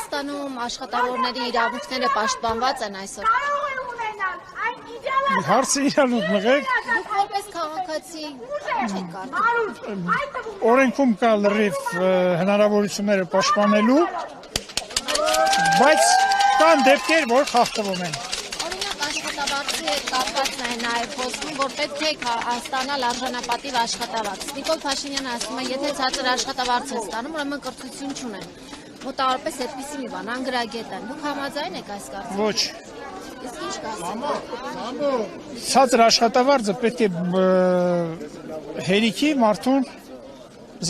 Հայաստանում աշխատավորների իրավունքները պաշտպանված են այսօր։ Հարցը իրան մղեք։ Դուք որպես քաղաքացի չեք կարծում։ Օրենքում կա լրիվ հնարավորությունները պաշտպանելու, բայց կան դեպքեր, որ խախտվում են։ Օրինակ աշխատավարձի հետ կապված է նաև խոսքում, որ պետք է ստանալ արժանապատիվ աշխատավարձ։ Նիկոլ Փաշինյանը ասում է, եթե ցածր աշխատավարձ է ստանում, ուրեմն կրթություն չունեն։ Մոտավորապես այդպիսի մի բան, անգրագետ են։ Դուք համաձայն եք այս կարծիքով։ Ոչ։ Իսկ ինչ կասեք։ Ցածր աշխատավարձը պետք է հերիքի մարդուն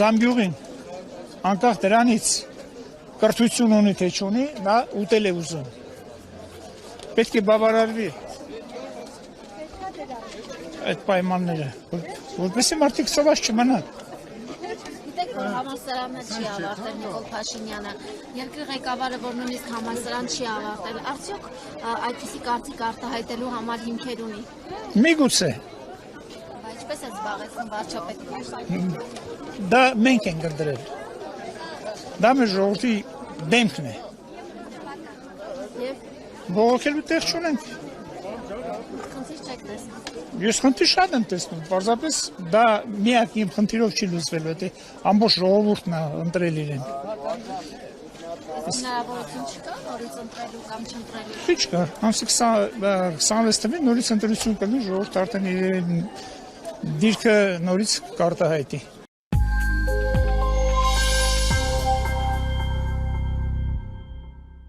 զամբյուղին, անկախ դրանից կրթություն ունի թե չունի, նա ուտել է ուզում։ Պետք է բավարարվի այդ պայմանները, որպեսզի մարդիկ սոված չմնան։ Գիտեք, որ համալսարանը չի ավարտել Նիկոլ Փաշինյանը, երկրի ղեկավարը, որ նույնիսկ համալսարան չի ավարտել, արդյոք այդպիսի կարծիք արտահայտելու համար հիմքեր ունի։ Միգուցե, Բայց ինչպես է զբաղեցնում վարչապետը։ դա մենք ենք ընտրել։ Դա մեր ժողովրդի դեմքն է։ Եվ Բողոքելու տեղ չունենք։ խնդիր չեք տեսնում։ Ես խնդիր շատ եմ տեսնում, պարզապես դա միակ իմ խնդիրով չի լուծվելու, դա ամբողջ ժողովուրդն է ընտրել իրեն։ Հնարավորություն չկա նորից ընտրելու կամ չընտրելու։ Ինչ կա, ամսի 26 թվականին նորից ընտրություն կլինի, ժողովուրդը արդեն իր դիրքը նորից կարտահայտի։